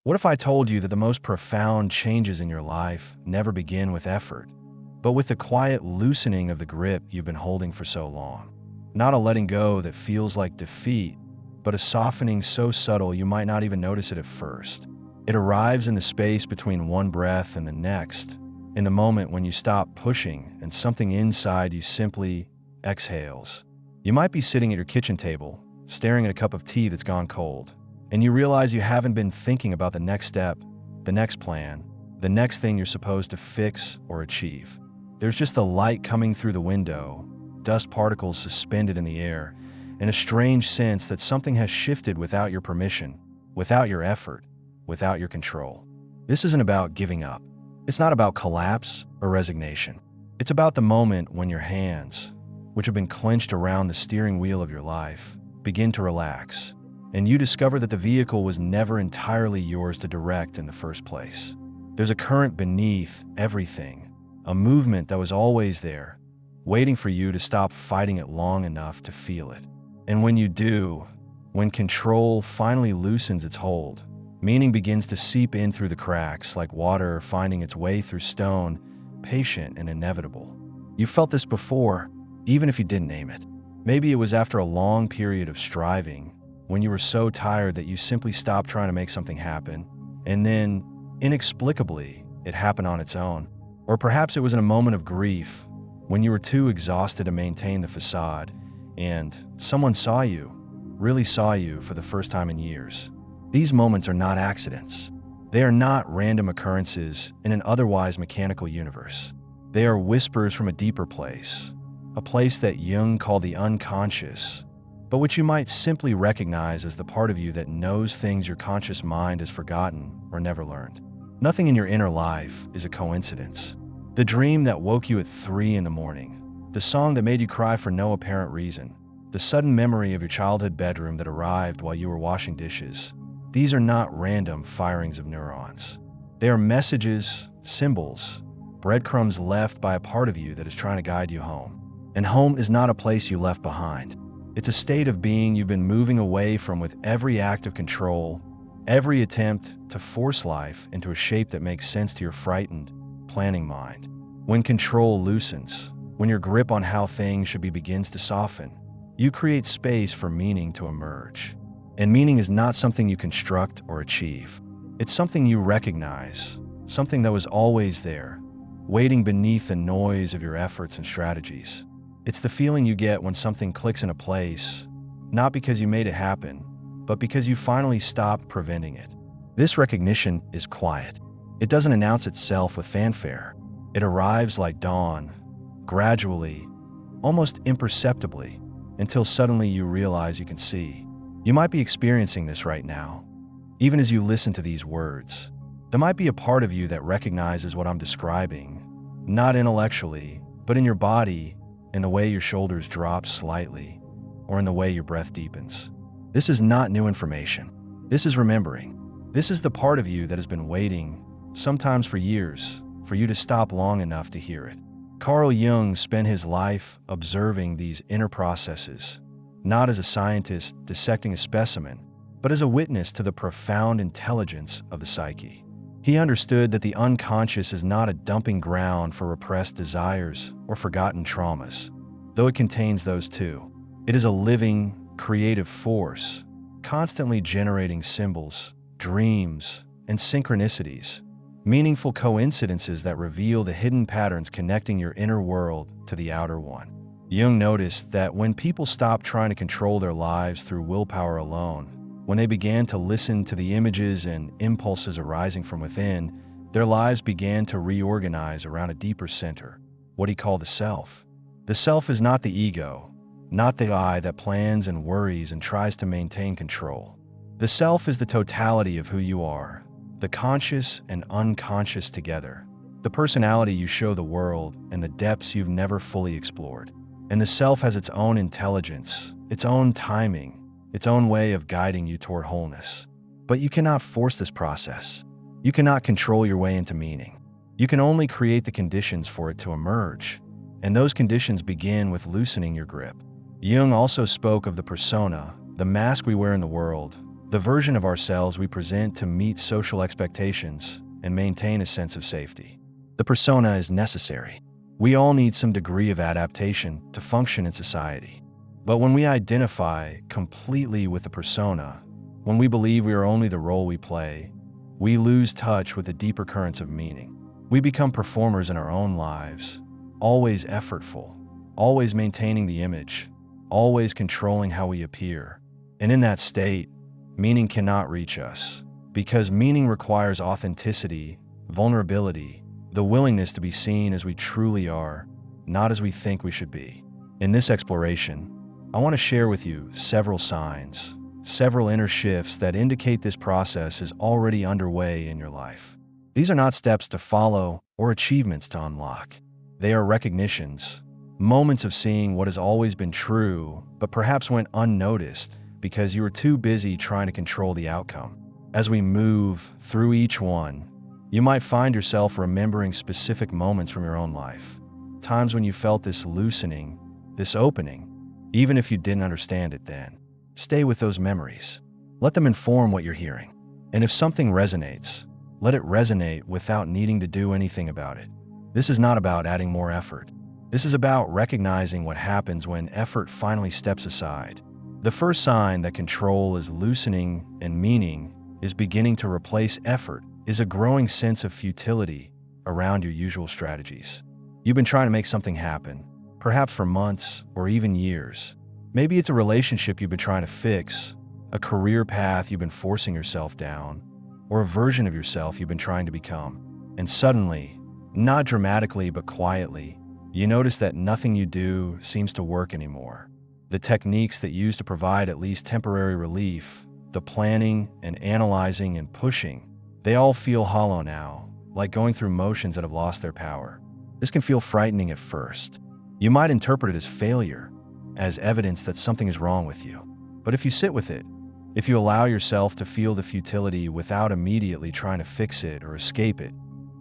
What if I told you that the most profound changes in your life never begin with effort, but with the quiet loosening of the grip you've been holding for so long? Not a letting go that feels like defeat, but a softening so subtle you might not even notice it at first. It arrives in the space between one breath and the next, in the moment when you stop pushing and something inside you simply exhales. You might be sitting at your kitchen table, staring at a cup of tea that's gone cold, and you realize you haven't been thinking about the next step, the next plan, the next thing you're supposed to fix or achieve. There's just the light coming through the window, dust particles suspended in the air, and a strange sense that something has shifted without your permission, without your effort, without your control. This isn't about giving up. It's not about collapse or resignation. It's about the moment when your hands, which have been clenched around the steering wheel of your life, begin to relax, and you discover that the vehicle was never entirely yours to direct in the first place. There's a current beneath everything, a movement that was always there, waiting for you to stop fighting it long enough to feel it. And when you do, when control finally loosens its hold, meaning begins to seep in through the cracks like water finding its way through stone, patient and inevitable. You felt this before, even if you didn't name it. Maybe it was after a long period of striving, when you were so tired that you simply stopped trying to make something happen, and then, inexplicably, it happened on its own. Or perhaps it was in a moment of grief, when you were too exhausted to maintain the facade, and someone saw you, really saw you for the first time in years. These moments are not accidents. They are not random occurrences in an otherwise mechanical universe. They are whispers from a deeper place, a place that Jung called the unconscious, but which you might simply recognize as the part of you that knows things your conscious mind has forgotten or never learned. Nothing in your inner life is a coincidence. The dream that woke you at 3 a.m, the song that made you cry for no apparent reason, the sudden memory of your childhood bedroom that arrived while you were washing dishes, these are not random firings of neurons. They are messages, symbols, breadcrumbs left by a part of you that is trying to guide you home. And home is not a place you left behind. It's a state of being you've been moving away from with every act of control, every attempt to force life into a shape that makes sense to your frightened, planning mind. When control loosens, when your grip on how things should be begins to soften, you create space for meaning to emerge. And meaning is not something you construct or achieve. It's something you recognize, something that was always there, waiting beneath the noise of your efforts and strategies. It's the feeling you get when something clicks into place, not because you made it happen, but because you finally stopped preventing it. This recognition is quiet. It doesn't announce itself with fanfare. It arrives like dawn, gradually, almost imperceptibly, until suddenly you realize you can see. You might be experiencing this right now, even as you listen to these words. There might be a part of you that recognizes what I'm describing, not intellectually, but in your body, in the way your shoulders drop slightly, or in the way your breath deepens. This is not new information. This is remembering. This is the part of you that has been waiting, sometimes for years, for you to stop long enough to hear it. Carl Jung spent his life observing these inner processes, not as a scientist dissecting a specimen, but as a witness to the profound intelligence of the psyche. He understood that the unconscious is not a dumping ground for repressed desires or forgotten traumas, though it contains those too. It is a living, creative force, constantly generating symbols, dreams, and synchronicities, meaningful coincidences that reveal the hidden patterns connecting your inner world to the outer one. Jung noticed that when people stopped trying to control their lives through willpower alone, when they began to listen to the images and impulses arising from within, their lives began to reorganize around a deeper center, what he called the self. The self is not the ego, not the I that plans and worries and tries to maintain control. The self is the totality of who you are, the conscious and unconscious together, the personality you show the world and the depths you've never fully explored. And the self has its own intelligence, its own timing, its own way of guiding you toward wholeness. But you cannot force this process. You cannot control your way into meaning. You can only create the conditions for it to emerge, and those conditions begin with loosening your grip. Jung also spoke of the persona, the mask we wear in the world, the version of ourselves we present to meet social expectations and maintain a sense of safety. The persona is necessary. We all need some degree of adaptation to function in society. But when we identify completely with the persona, when we believe we are only the role we play, we lose touch with the deeper currents of meaning. We become performers in our own lives, always effortful, always maintaining the image, always controlling how we appear. And in that state, meaning cannot reach us, because meaning requires authenticity, vulnerability, the willingness to be seen as we truly are, not as we think we should be. In this exploration, I want to share with you several signs, several inner shifts that indicate this process is already underway in your life. These are not steps to follow or achievements to unlock. They are recognitions, moments of seeing what has always been true, but perhaps went unnoticed because you were too busy trying to control the outcome. As we move through each one, you might find yourself remembering specific moments from your own life, times when you felt this loosening, this opening, even if you didn't understand it then. Stay with those memories. Let them inform what you're hearing. And if something resonates, let it resonate without needing to do anything about it. This is not about adding more effort. This is about recognizing what happens when effort finally steps aside. The first sign that control is loosening and meaning is beginning to replace effort is a growing sense of futility around your usual strategies. You've been trying to make something happen, perhaps for months or even years. Maybe it's a relationship you've been trying to fix, a career path you've been forcing yourself down, or a version of yourself you've been trying to become. And suddenly, not dramatically but quietly, you notice that nothing you do seems to work anymore. The techniques that used to provide at least temporary relief, the planning and analyzing and pushing, they all feel hollow now, like going through motions that have lost their power. This can feel frightening at first. You might interpret it as failure, as evidence that something is wrong with you. But if you sit with it, if you allow yourself to feel the futility without immediately trying to fix it or escape it,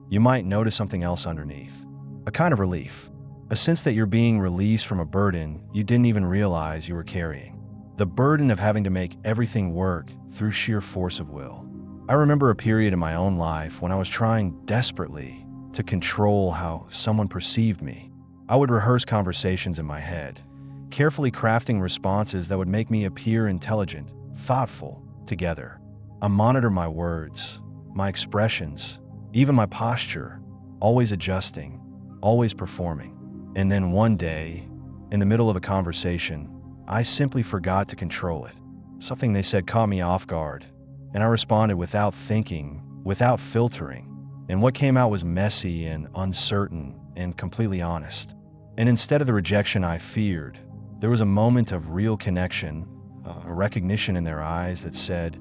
you might notice something else underneath. A kind of relief. A sense that you're being released from a burden you didn't even realize you were carrying. The burden of having to make everything work through sheer force of will. I remember a period in my own life when I was trying desperately to control how someone perceived me. I would rehearse conversations in my head, carefully crafting responses that would make me appear intelligent, thoughtful, together. I monitor my words, my expressions, even my posture, always adjusting, always performing. And then one day, in the middle of a conversation, I simply forgot to control it. Something they said caught me off guard, and I responded without thinking, without filtering. And what came out was messy and uncertain and completely honest. And instead of the rejection I feared, there was a moment of real connection, a recognition in their eyes that said,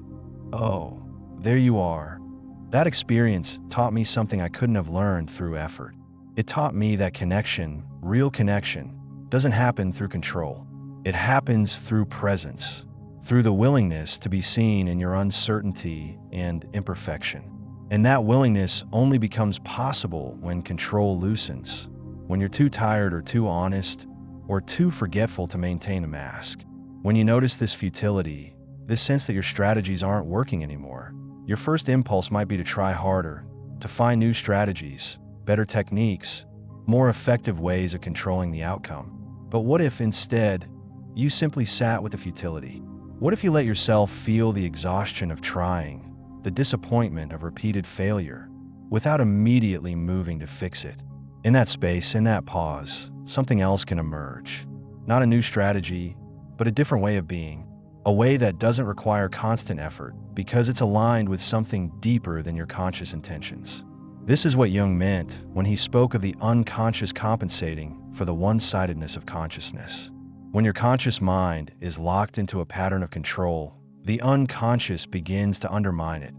"Oh, there you are." That experience taught me something I couldn't have learned through effort. It taught me that connection, real connection, doesn't happen through control. It happens through presence, through the willingness to be seen in your uncertainty and imperfection. And that willingness only becomes possible when control loosens, when you're too tired or too honest or too forgetful to maintain a mask. When you notice this futility, this sense that your strategies aren't working anymore, your first impulse might be to try harder, to find new strategies, better techniques, more effective ways of controlling the outcome. But what if instead, you simply sat with the futility? What if you let yourself feel the exhaustion of trying, the disappointment of repeated failure, without immediately moving to fix it? In that space, in that pause, something else can emerge. Not a new strategy, but a different way of being. A way that doesn't require constant effort because it's aligned with something deeper than your conscious intentions. This is what Jung meant when he spoke of the unconscious compensating for the one-sidedness of consciousness. When your conscious mind is locked into a pattern of control, the unconscious begins to undermine it,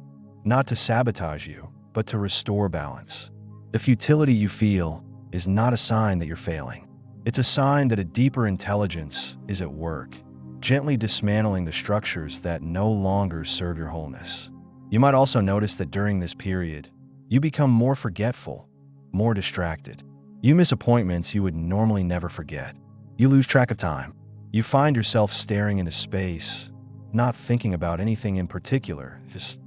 not to sabotage you, but to restore balance. The futility you feel is not a sign that you're failing. It's a sign that a deeper intelligence is at work, gently dismantling the structures that no longer serve your wholeness. You might also notice that during this period, you become more forgetful, more distracted. You miss appointments you would normally never forget. You lose track of time. You find yourself staring into space, not thinking about anything in particular, just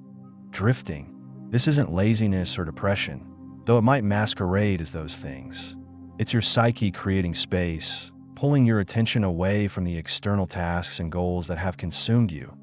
drifting. This isn't laziness or depression, though it might masquerade as those things. It's your psyche creating space, pulling your attention away from the external tasks and goals that have consumed you,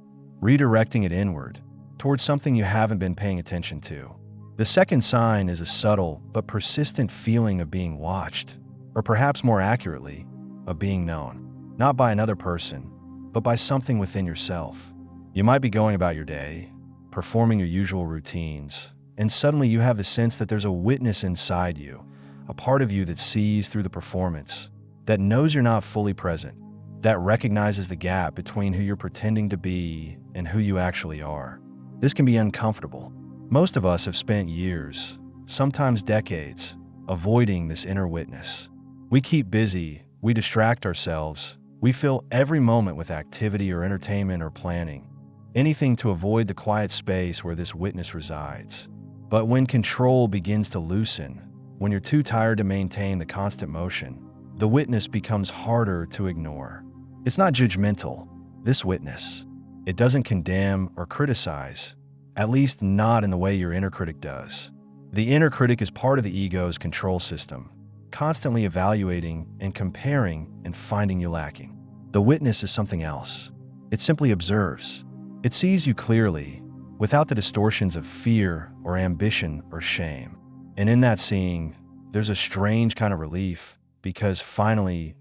redirecting it inward, towards something you haven't been paying attention to. The second sign is a subtle but persistent feeling of being watched, or perhaps more accurately, of being known, not by another person, but by something within yourself. You might be going about your day, performing your usual routines, and suddenly you have the sense that there's a witness inside you, a part of you that sees through the performance, that knows you're not fully present, that recognizes the gap between who you're pretending to be and who you actually are. This can be uncomfortable. Most of us have spent years, sometimes decades, avoiding this inner witness. We keep busy, we distract ourselves, we fill every moment with activity or entertainment or planning, anything to avoid the quiet space where this witness resides. But when control begins to loosen, when you're too tired to maintain the constant motion, the witness becomes harder to ignore. It's not judgmental, this witness. It doesn't condemn or criticize, at least not in the way your inner critic does. The inner critic is part of the ego's control system, constantly evaluating and comparing and finding you lacking. The witness is something else. It simply observes. It sees you clearly, without the distortions of fear or ambition or shame. And in that seeing, there's a strange kind of relief, because finally,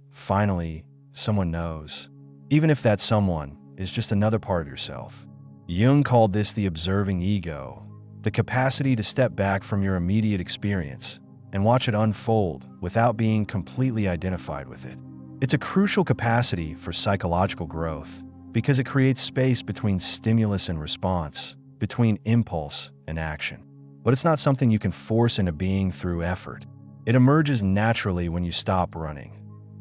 someone knows. Even if that someone is just another part of yourself. Jung called this the observing ego, the capacity to step back from your immediate experience and watch it unfold without being completely identified with it. It's a crucial capacity for psychological growth because it creates space between stimulus and response, between impulse and action. But it's not something you can force into being through effort. It emerges naturally when you stop running,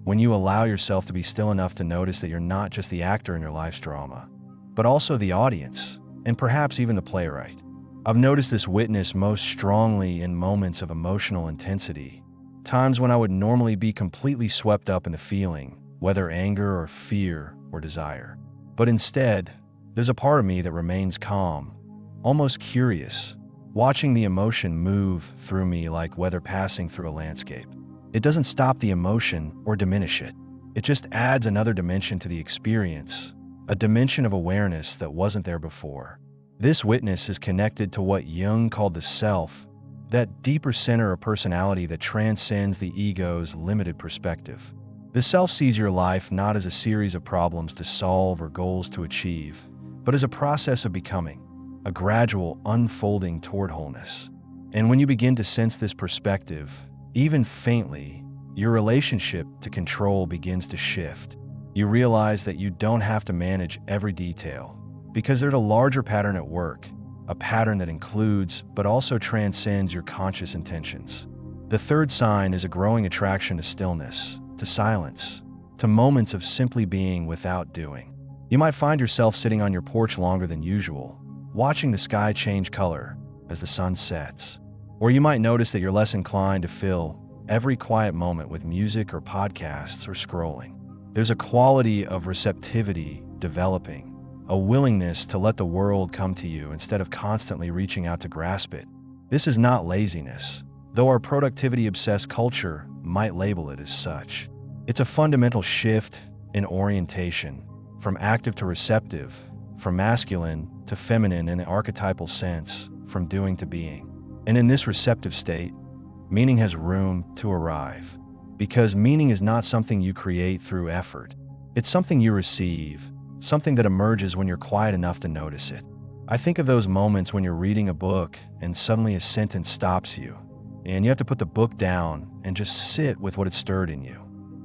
when you allow yourself to be still enough to notice that you're not just the actor in your life's drama, but also the audience, and perhaps even the playwright. I've noticed this witness most strongly in moments of emotional intensity, times when I would normally be completely swept up in the feeling, whether anger or fear or desire. But instead, there's a part of me that remains calm, almost curious, watching the emotion move through me like weather passing through a landscape. It doesn't stop the emotion or diminish it. It just adds another dimension to the experience, a dimension of awareness that wasn't there before. This witness is connected to what Jung called the self, that deeper center of personality that transcends the ego's limited perspective. The self sees your life not as a series of problems to solve or goals to achieve, but as a process of becoming, a gradual unfolding toward wholeness. And when you begin to sense this perspective, even faintly, your relationship to control begins to shift. You realize that you don't have to manage every detail, because there's a larger pattern at work, a pattern that includes but also transcends your conscious intentions. The third sign is a growing attraction to stillness, to silence, to moments of simply being without doing. You might find yourself sitting on your porch longer than usual, watching the sky change color as the sun sets. Or you might notice that you're less inclined to fill every quiet moment with music or podcasts or scrolling. There's a quality of receptivity developing, a willingness to let the world come to you instead of constantly reaching out to grasp it. This is not laziness, though our productivity-obsessed culture might label it as such. It's a fundamental shift in orientation, from active to receptive, from masculine to feminine in the archetypal sense, from doing to being. And in this receptive state, meaning has room to arrive. Because meaning is not something you create through effort. It's something you receive, something that emerges when you're quiet enough to notice it. I think of those moments when you're reading a book and suddenly a sentence stops you, and you have to put the book down and just sit with what it stirred in you.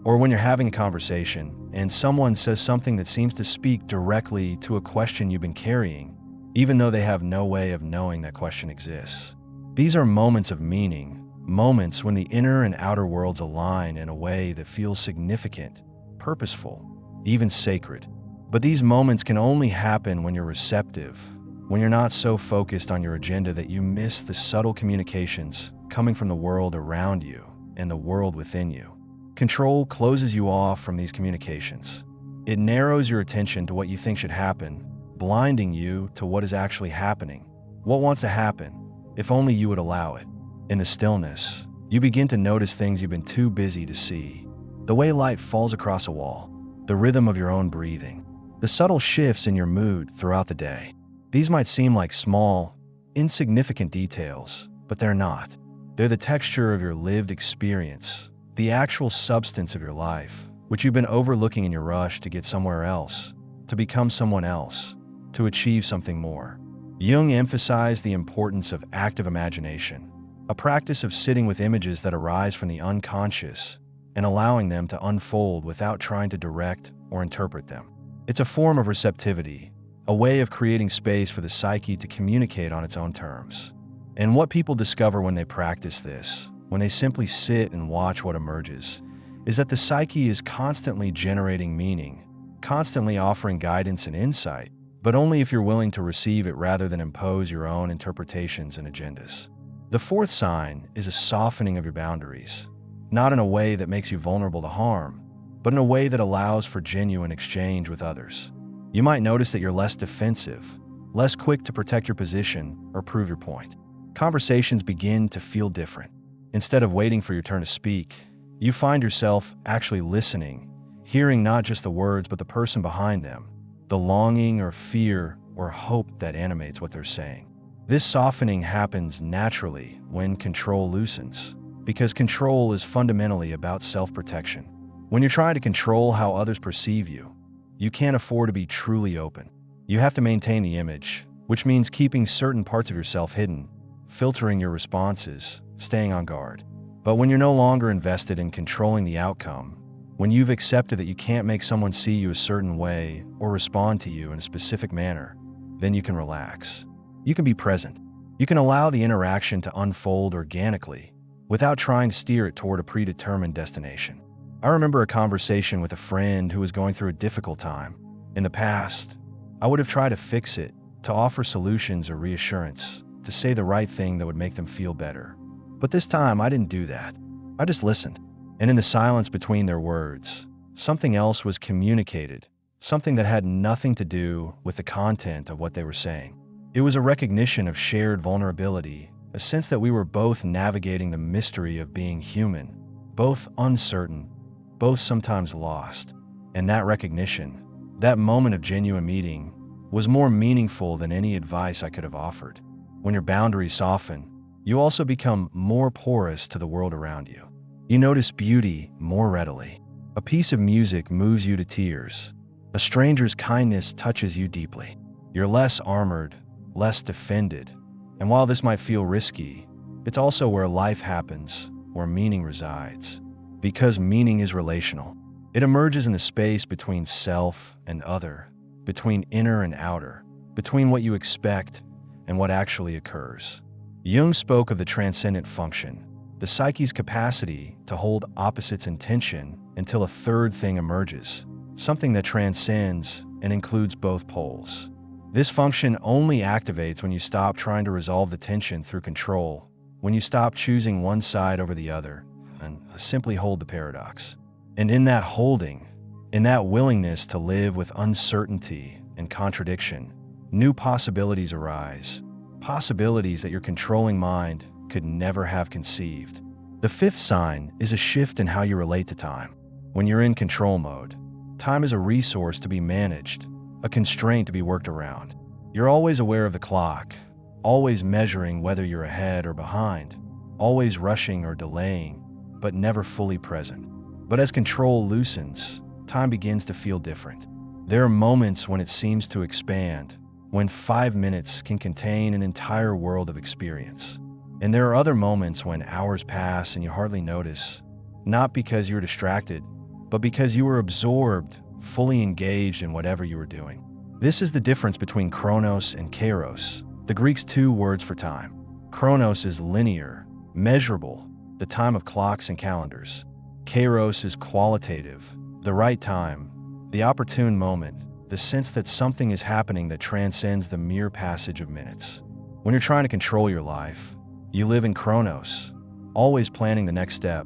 Or when you're having a conversation and someone says something that seems to speak directly to a question you've been carrying, even though they have no way of knowing that question exists. These are moments of meaning, moments when the inner and outer worlds align in a way that feels significant, purposeful, even sacred. But these moments can only happen when you're receptive, when you're not so focused on your agenda that you miss the subtle communications coming from the world around you and the world within you. Control closes you off from these communications. It narrows your attention to what you think should happen, blinding you to what is actually happening, what wants to happen, if only you would allow it. In the stillness, you begin to notice things you've been too busy to see. The way light falls across a wall, the rhythm of your own breathing, the subtle shifts in your mood throughout the day. These might seem like small, insignificant details, but they're not. They're the texture of your lived experience, the actual substance of your life, which you've been overlooking in your rush to get somewhere else, to become someone else, to achieve something more. Jung emphasized the importance of active imagination, a practice of sitting with images that arise from the unconscious and allowing them to unfold without trying to direct or interpret them. It's a form of receptivity, a way of creating space for the psyche to communicate on its own terms. And what people discover when they practice this, when they simply sit and watch what emerges, is that the psyche is constantly generating meaning, constantly offering guidance and insight, but only if you're willing to receive it rather than impose your own interpretations and agendas. The fourth sign is a softening of your boundaries, not in a way that makes you vulnerable to harm, but in a way that allows for genuine exchange with others. You might notice that you're less defensive, less quick to protect your position or prove your point. Conversations begin to feel different. Instead of waiting for your turn to speak, you find yourself actually listening, hearing not just the words but the person behind them, the longing or fear or hope that animates what they're saying. This softening happens naturally when control loosens, because control is fundamentally about self-protection. When you're trying to control how others perceive you, you can't afford to be truly open. You have to maintain the image, which means keeping certain parts of yourself hidden, filtering your responses, staying on guard. But when you're no longer invested in controlling the outcome, when you've accepted that you can't make someone see you a certain way or respond to you in a specific manner, then you can relax. You can be present. You can allow the interaction to unfold organically without trying to steer it toward a predetermined destination. I remember a conversation with a friend who was going through a difficult time. In the past, I would have tried to fix it, to offer solutions or reassurance, to say the right thing that would make them feel better. But this time, I didn't do that. I just listened. And in the silence between their words, something else was communicated, something that had nothing to do with the content of what they were saying. It was a recognition of shared vulnerability, a sense that we were both navigating the mystery of being human, both uncertain, both sometimes lost. And that recognition, that moment of genuine meeting, was more meaningful than any advice I could have offered. When your boundaries soften, you also become more porous to the world around you. You notice beauty more readily. A piece of music moves you to tears. A stranger's kindness touches you deeply. You're less armored, less defended. And while this might feel risky, it's also where life happens, where meaning resides. Because meaning is relational. It emerges in the space between self and other, between inner and outer, between what you expect and what actually occurs. Jung spoke of the transcendent function, the psyche's capacity to hold opposites in tension until a third thing emerges, something that transcends and includes both poles. This function only activates when you stop trying to resolve the tension through control, when you stop choosing one side over the other, and simply hold the paradox. And in that holding, in that willingness to live with uncertainty and contradiction, new possibilities arise, possibilities that your controlling mind could never have conceived. The fifth sign is a shift in how you relate to time. When you're in control mode, time is a resource to be managed, a constraint to be worked around. You're always aware of the clock, always measuring whether you're ahead or behind, always rushing or delaying, but never fully present. But as control loosens, time begins to feel different. There are moments when it seems to expand, when 5 minutes can contain an entire world of experience. And there are other moments when hours pass and you hardly notice, not because you're distracted, but because you were absorbed, fully engaged in whatever you were doing. This is the difference between chronos and kairos, the Greek's two words for time. Chronos is linear, measurable, the time of clocks and calendars. Kairos is qualitative, the right time, the opportune moment, the sense that something is happening that transcends the mere passage of minutes. When you're trying to control your life, you live in chronos, always planning the next step,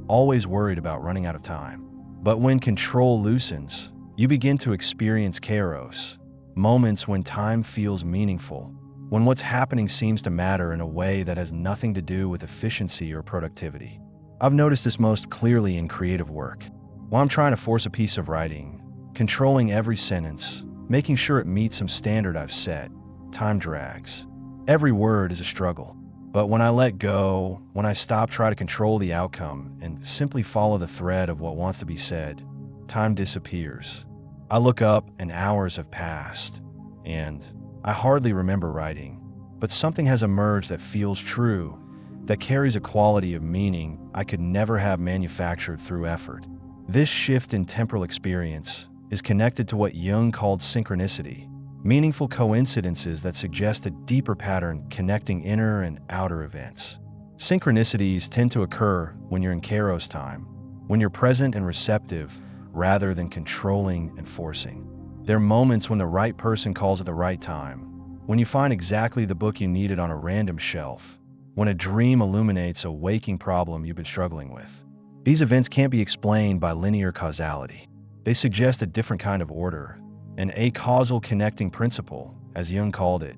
always worried about running out of time. But when control loosens, you begin to experience kairos, moments when time feels meaningful, when what's happening seems to matter in a way that has nothing to do with efficiency or productivity. I've noticed this most clearly in creative work. While I'm trying to force a piece of writing, controlling every sentence, making sure it meets some standard I've set, time drags. Every word is a struggle. But when I let go, when I stop trying to control the outcome and simply follow the thread of what wants to be said, time disappears. I look up and hours have passed, and I hardly remember writing, but something has emerged that feels true, that carries a quality of meaning I could never have manufactured through effort. This shift in temporal experience is connected to what Jung called synchronicity, meaningful coincidences that suggest a deeper pattern connecting inner and outer events. Synchronicities tend to occur when you're in Kairos time, when you're present and receptive rather than controlling and forcing. There are moments when the right person calls at the right time, when you find exactly the book you needed on a random shelf, when a dream illuminates a waking problem you've been struggling with. These events can't be explained by linear causality. They suggest a different kind of order, an acausal connecting principle, as Jung called it,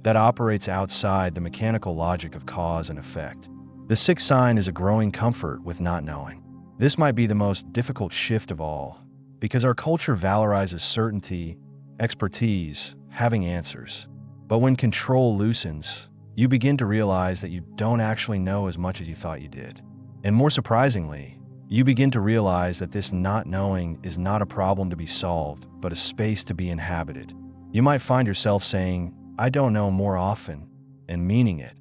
that operates outside the mechanical logic of cause and effect. The sixth sign is a growing comfort with not knowing. This might be the most difficult shift of all, because our culture valorizes certainty, expertise, having answers. But when control loosens, you begin to realize that you don't actually know as much as you thought you did. And more surprisingly, you begin to realize that this not knowing is not a problem to be solved, but a space to be inhabited. You might find yourself saying, "I don't know," more often, and meaning it,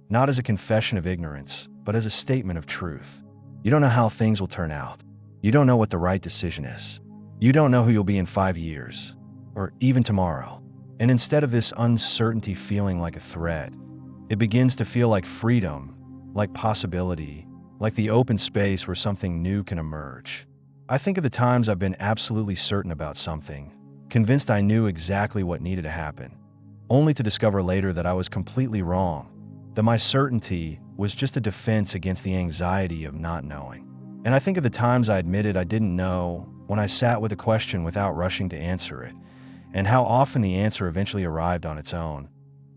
not as a confession of ignorance, but as a statement of truth. You don't know how things will turn out. You don't know what the right decision is. You don't know who you'll be in 5 years, or even tomorrow. And instead of this uncertainty feeling like a threat, it begins to feel like freedom, like possibility, like the open space where something new can emerge. I think of the times I've been absolutely certain about something, convinced I knew exactly what needed to happen, only to discover later that I was completely wrong, that my certainty was just a defense against the anxiety of not knowing. And I think of the times I admitted I didn't know, when I sat with a question without rushing to answer it, and how often the answer eventually arrived on its own,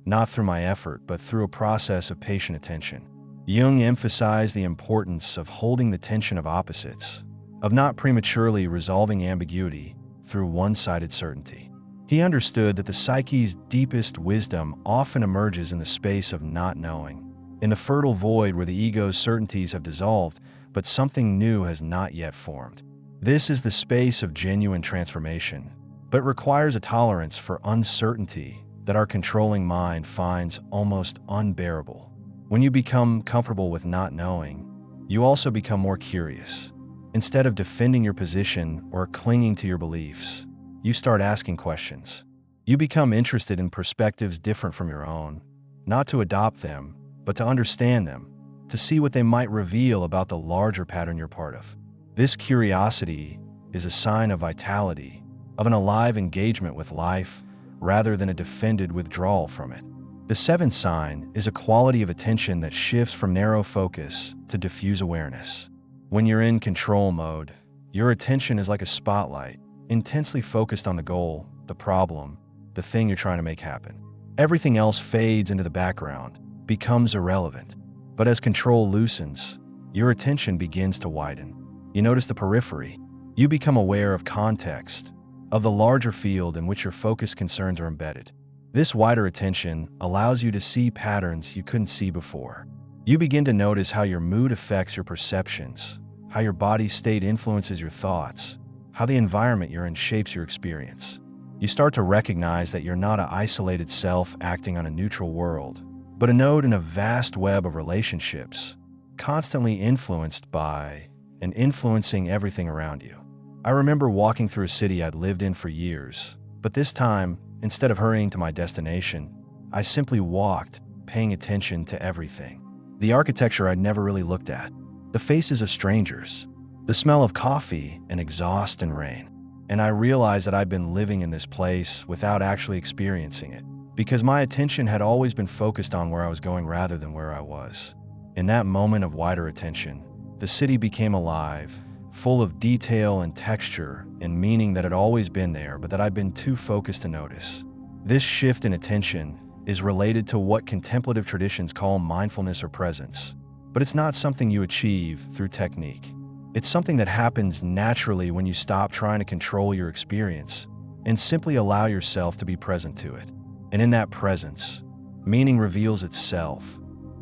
not through my effort, but through a process of patient attention. Jung emphasized the importance of holding the tension of opposites, of not prematurely resolving ambiguity through one-sided certainty. He understood that the psyche's deepest wisdom often emerges in the space of not knowing, in the fertile void where the ego's certainties have dissolved, but something new has not yet formed. This is the space of genuine transformation, but requires a tolerance for uncertainty that our controlling mind finds almost unbearable. When you become comfortable with not knowing, you also become more curious. Instead of defending your position or clinging to your beliefs, you start asking questions. You become interested in perspectives different from your own, not to adopt them, but to understand them, to see what they might reveal about the larger pattern you're part of. This curiosity is a sign of vitality, of an alive engagement with life, rather than a defended withdrawal from it. The seventh sign is a quality of attention that shifts from narrow focus to diffuse awareness. When you're in control mode, your attention is like a spotlight, intensely focused on the goal, the problem, the thing you're trying to make happen. Everything else fades into the background, becomes irrelevant. But as control loosens, your attention begins to widen. You notice the periphery. You become aware of context, of the larger field in which your focus concerns are embedded. This wider attention allows you to see patterns you couldn't see before. You begin to notice how your mood affects your perceptions, how your body state influences your thoughts, how the environment you're in shapes your experience. You start to recognize that you're not an isolated self acting on a neutral world, but a node in a vast web of relationships, constantly influenced by and influencing everything around you. I remember walking through a city I'd lived in for years, but this time, instead of hurrying to my destination, I simply walked, paying attention to everything. The architecture I'd never really looked at, the faces of strangers, the smell of coffee and exhaust and rain. And I realized that I'd been living in this place without actually experiencing it, because my attention had always been focused on where I was going rather than where I was. In that moment of wider attention, the city became alive, full of detail and texture and meaning that had always been there, but that I'd been too focused to notice. This shift in attention is related to what contemplative traditions call mindfulness or presence, but it's not something you achieve through technique. It's something that happens naturally when you stop trying to control your experience and simply allow yourself to be present to it. And in that presence, meaning reveals itself,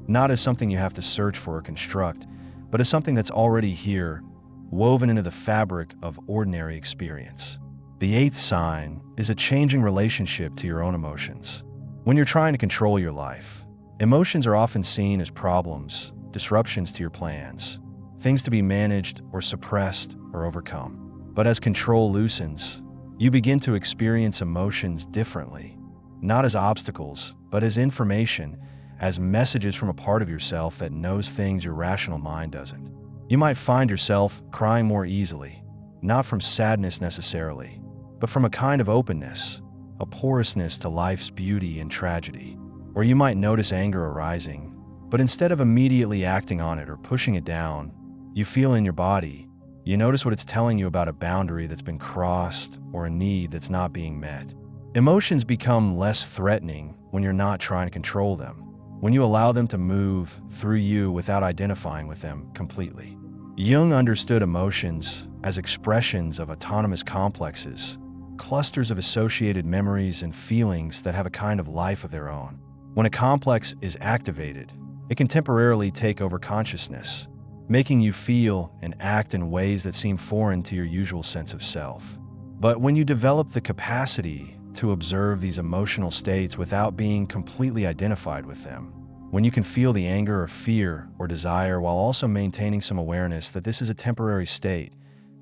not as something you have to search for or construct, but as something that's already here, woven into the fabric of ordinary experience. The eighth sign is a changing relationship to your own emotions. When you're trying to control your life, emotions are often seen as problems, disruptions to your plans, things to be managed or suppressed or overcome. But as control loosens, you begin to experience emotions differently, not as obstacles, but as information, as messages from a part of yourself that knows things your rational mind doesn't. You might find yourself crying more easily, not from sadness necessarily, but from a kind of openness, a porousness to life's beauty and tragedy. Or you might notice anger arising, but instead of immediately acting on it or pushing it down, you feel in your body. You notice what it's telling you about a boundary that's been crossed or a need that's not being met. Emotions become less threatening when you're not trying to control them, when you allow them to move through you without identifying with them completely. Jung understood emotions as expressions of autonomous complexes, clusters of associated memories and feelings that have a kind of life of their own. When a complex is activated, it can temporarily take over consciousness, making you feel and act in ways that seem foreign to your usual sense of self. But when you develop the capacity to observe these emotional states without being completely identified with them, when you can feel the anger or fear or desire while also maintaining some awareness that this is a temporary state,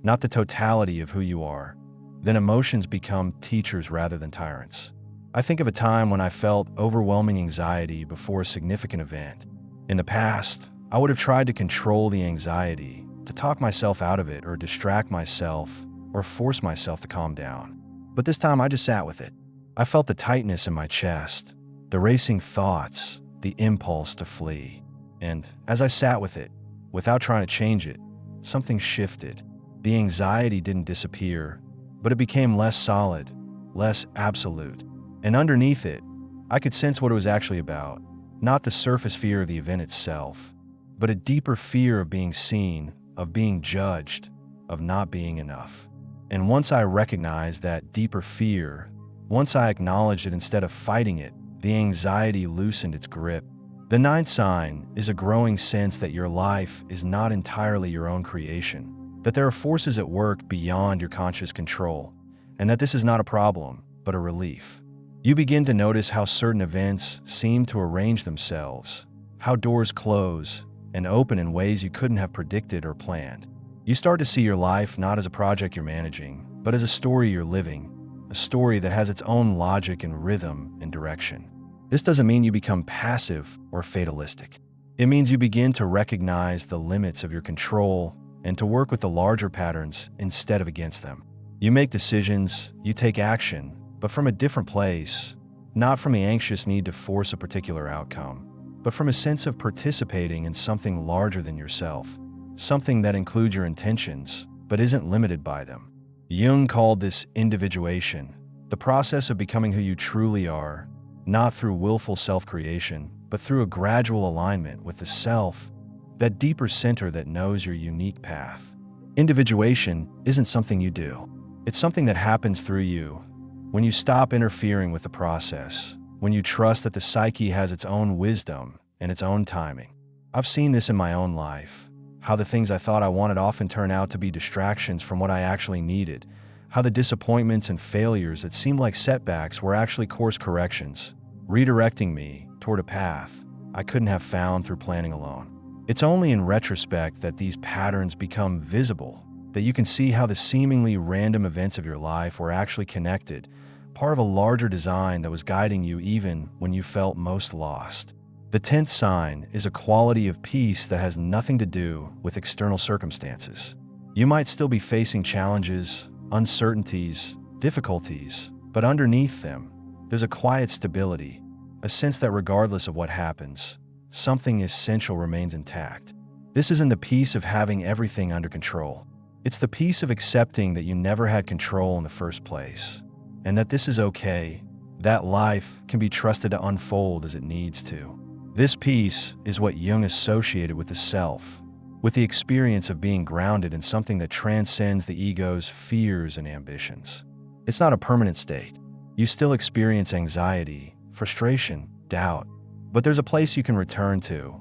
not the totality of who you are, then emotions become teachers rather than tyrants. I think of a time when I felt overwhelming anxiety before a significant event. In the past, I would have tried to control the anxiety, to talk myself out of it or distract myself or force myself to calm down. But this time I just sat with it. I felt the tightness in my chest, the racing thoughts, the impulse to flee. And as I sat with it, without trying to change it, something shifted. The anxiety didn't disappear, but it became less solid, less absolute. And underneath it, I could sense what it was actually about. Not the surface fear of the event itself, but a deeper fear of being seen, of being judged, of not being enough. And once I recognized that deeper fear, once I acknowledged it instead of fighting it, the anxiety loosened its grip. The ninth sign is a growing sense that your life is not entirely your own creation, that there are forces at work beyond your conscious control, and that this is not a problem, but a relief. You begin to notice how certain events seem to arrange themselves, how doors close and open in ways you couldn't have predicted or planned. You start to see your life not as a project you're managing, but as a story you're living, a story that has its own logic and rhythm and direction. This doesn't mean you become passive or fatalistic. It means you begin to recognize the limits of your control and to work with the larger patterns instead of against them. You make decisions, you take action, but from a different place, not from the anxious need to force a particular outcome, but from a sense of participating in something larger than yourself. Something that includes your intentions, but isn't limited by them. Jung called this individuation, the process of becoming who you truly are, not through willful self-creation, but through a gradual alignment with the self, that deeper center that knows your unique path. Individuation isn't something you do. It's something that happens through you. When you stop interfering with the process, when you trust that the psyche has its own wisdom and its own timing. I've seen this in my own life. How the things I thought I wanted often turn out to be distractions from what I actually needed. How the disappointments and failures that seemed like setbacks were actually course corrections, redirecting me toward a path I couldn't have found through planning alone. It's only in retrospect that these patterns become visible, that you can see how the seemingly random events of your life were actually connected, part of a larger design that was guiding you even when you felt most lost. The 10th sign is a quality of peace that has nothing to do with external circumstances. You might still be facing challenges, uncertainties, difficulties, but underneath them, there's a quiet stability, a sense that regardless of what happens, something essential remains intact. This isn't the peace of having everything under control. It's the peace of accepting that you never had control in the first place, and that this is okay, that life can be trusted to unfold as it needs to. This peace is what Jung associated with the self, with the experience of being grounded in something that transcends the ego's fears and ambitions. It's not a permanent state. You still experience anxiety, frustration, doubt, but there's a place you can return to,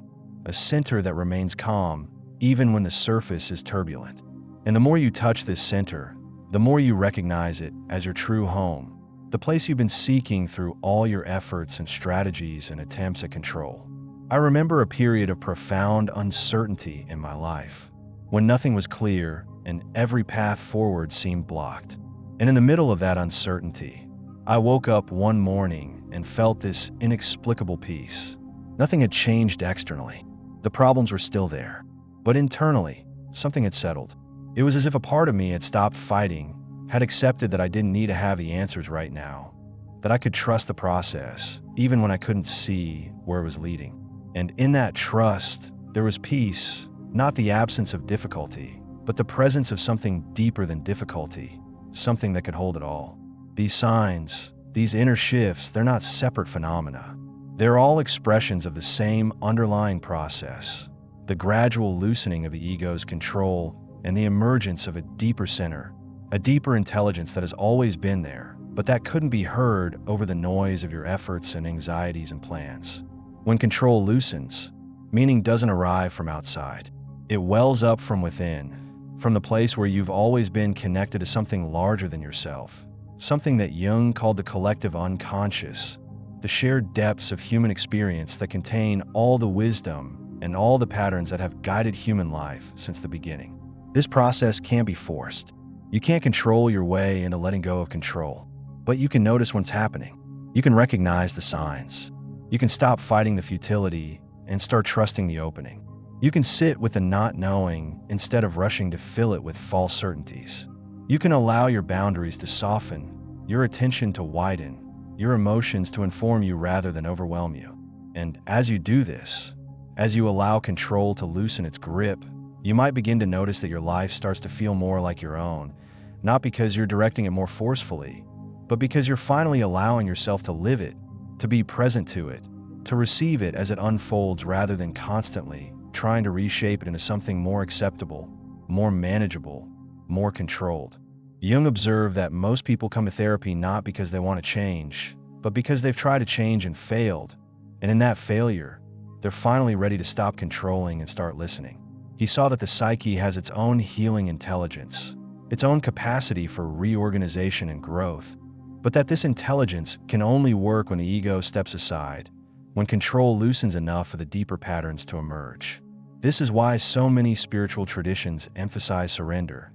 a center that remains calm even when the surface is turbulent. And the more you touch this center, the more you recognize it as your true home, the place you've been seeking through all your efforts and strategies and attempts at control. I remember a period of profound uncertainty in my life, when nothing was clear and every path forward seemed blocked. And in the middle of that uncertainty, I woke up one morning and felt this inexplicable peace. Nothing had changed externally. The problems were still there, but internally, something had settled. It was as if a part of me had stopped fighting, had accepted that I didn't need to have the answers right now, that I could trust the process, even when I couldn't see where it was leading. And in that trust, there was peace, not the absence of difficulty, but the presence of something deeper than difficulty, something that could hold it all. These signs, these inner shifts, they're not separate phenomena. They're all expressions of the same underlying process, the gradual loosening of the ego's control and the emergence of a deeper center, a deeper intelligence that has always been there, but that couldn't be heard over the noise of your efforts and anxieties and plans. When control loosens, meaning doesn't arrive from outside. It wells up from within, from the place where you've always been connected to something larger than yourself, something that Jung called the collective unconscious, the shared depths of human experience that contain all the wisdom and all the patterns that have guided human life since the beginning. This process can't be forced. You can't control your way into letting go of control, but you can notice what's happening. You can recognize the signs. You can stop fighting the futility and start trusting the opening. You can sit with the not knowing instead of rushing to fill it with false certainties. You can allow your boundaries to soften, your attention to widen, your emotions to inform you rather than overwhelm you. And as you do this, as you allow control to loosen its grip, you might begin to notice that your life starts to feel more like your own, not because you're directing it more forcefully, but because you're finally allowing yourself to live it, to be present to it, to receive it as it unfolds rather than constantly trying to reshape it into something more acceptable, more manageable, more controlled. Jung observed that most people come to therapy not because they want to change, but because they've tried to change and failed, and in that failure, they're finally ready to stop controlling and start listening. He saw that the psyche has its own healing intelligence, its own capacity for reorganization and growth, but that this intelligence can only work when the ego steps aside, when control loosens enough for the deeper patterns to emerge. This is why so many spiritual traditions emphasize surrender,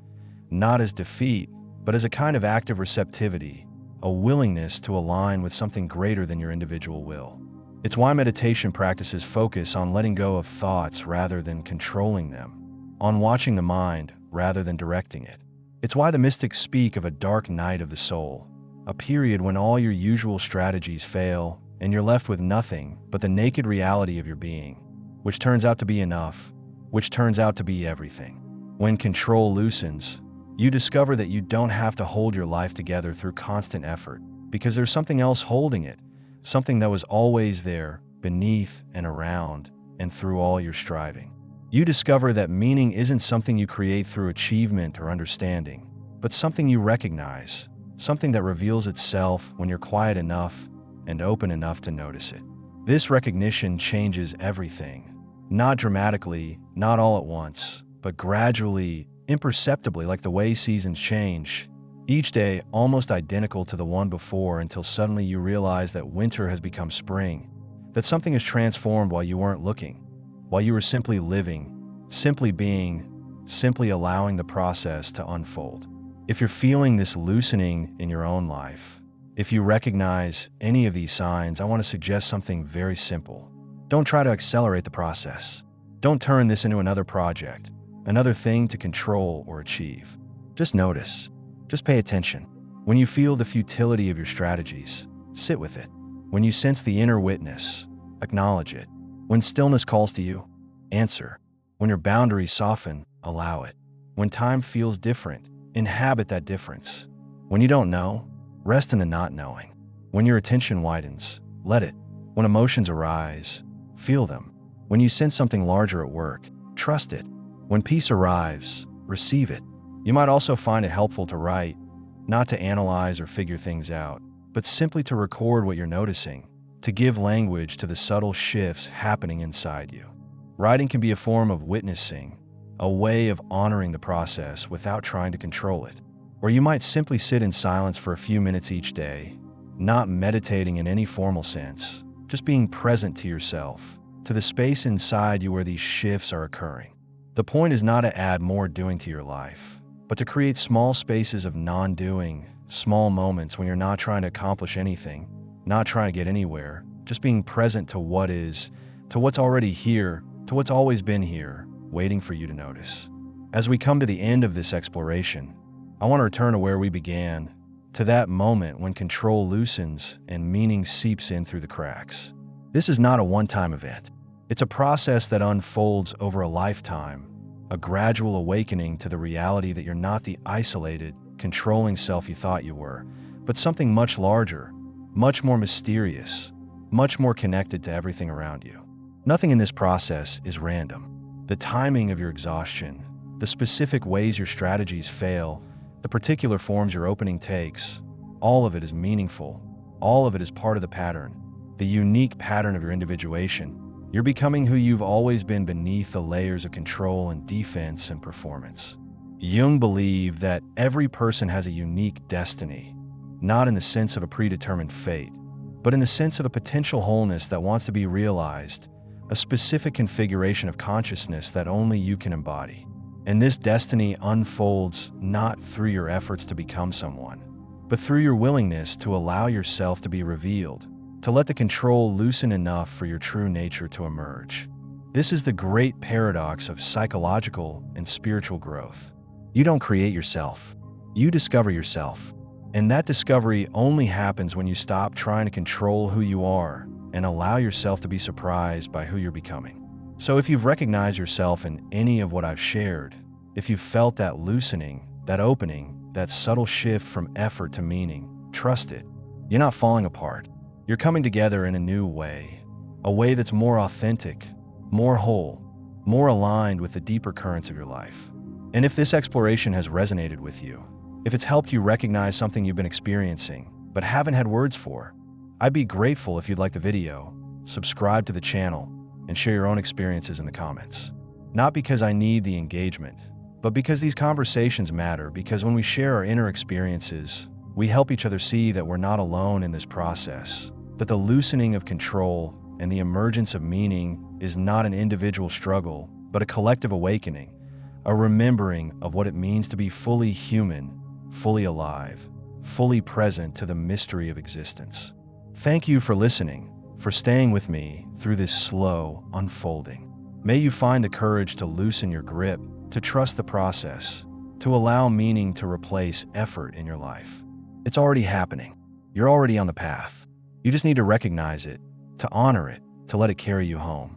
not as defeat, but as a kind of active receptivity, a willingness to align with something greater than your individual will. It's why meditation practices focus on letting go of thoughts rather than controlling them, on watching the mind rather than directing it. It's why the mystics speak of a dark night of the soul, a period when all your usual strategies fail and you're left with nothing but the naked reality of your being, which turns out to be enough, which turns out to be everything. When control loosens, you discover that you don't have to hold your life together through constant effort, because there's something else holding it, something that was always there, beneath and around, and through all your striving. You discover that meaning isn't something you create through achievement or understanding, but something you recognize, something that reveals itself when you're quiet enough and open enough to notice it. This recognition changes everything, not dramatically, not all at once, but gradually, imperceptibly, like the way seasons change, each day almost identical to the one before, until suddenly you realize that winter has become spring, that something has transformed while you weren't looking, while you were simply living, simply being, simply allowing the process to unfold. If you're feeling this loosening in your own life, if you recognize any of these signs, I want to suggest something very simple. Don't try to accelerate the process. Don't turn this into another project, another thing to control or achieve. Just notice. Just pay attention. When you feel the futility of your strategies, sit with it. When you sense the inner witness, acknowledge it. When stillness calls to you, answer. When your boundaries soften, allow it. When time feels different, inhabit that difference. When you don't know, rest in the not knowing. When your attention widens, let it. When emotions arise, feel them. When you sense something larger at work, trust it. When peace arrives, receive it. You might also find it helpful to write, not to analyze or figure things out, but simply to record what you're noticing, to give language to the subtle shifts happening inside you. Writing can be a form of witnessing, a way of honoring the process without trying to control it. Or you might simply sit in silence for a few minutes each day, not meditating in any formal sense, just being present to yourself, to the space inside you where these shifts are occurring. The point is not to add more doing to your life, but to create small spaces of non-doing, small moments when you're not trying to accomplish anything, not trying to get anywhere, just being present to what is, to what's already here, to what's always been here, waiting for you to notice. As we come to the end of this exploration, I want to return to where we began, to that moment when control loosens and meaning seeps in through the cracks. This is not a one-time event. It's a process that unfolds over a lifetime, a gradual awakening to the reality that you're not the isolated, controlling self you thought you were, but something much larger, much more mysterious, much more connected to everything around you. Nothing in this process is random. The timing of your exhaustion, the specific ways your strategies fail, the particular forms your opening takes, all of it is meaningful. All of it is part of the pattern, the unique pattern of your individuation. You're becoming who you've always been beneath the layers of control and defense and performance. Jung believed that every person has a unique destiny, not in the sense of a predetermined fate, but in the sense of a potential wholeness that wants to be realized, a specific configuration of consciousness that only you can embody. And this destiny unfolds not through your efforts to become someone, but through your willingness to allow yourself to be revealed, to let the control loosen enough for your true nature to emerge. This is the great paradox of psychological and spiritual growth. You don't create yourself, you discover yourself. And that discovery only happens when you stop trying to control who you are and allow yourself to be surprised by who you're becoming. So if you've recognized yourself in any of what I've shared, if you've felt that loosening, that opening, that subtle shift from effort to meaning, trust it. You're not falling apart. You're coming together in a new way, a way that's more authentic, more whole, more aligned with the deeper currents of your life. And if this exploration has resonated with you, if it's helped you recognize something you've been experiencing but haven't had words for, I'd be grateful if you'd like the video, subscribe to the channel, and share your own experiences in the comments. Not because I need the engagement, but because these conversations matter, because when we share our inner experiences, we help each other see that we're not alone in this process, that the loosening of control and the emergence of meaning is not an individual struggle, but a collective awakening, a remembering of what it means to be fully human, fully alive, fully present to the mystery of existence. Thank you for listening, for staying with me through this slow unfolding. May you find the courage to loosen your grip, to trust the process, to allow meaning to replace effort in your life. It's already happening. You're already on the path. You just need to recognize it, to honor it, to let it carry you home.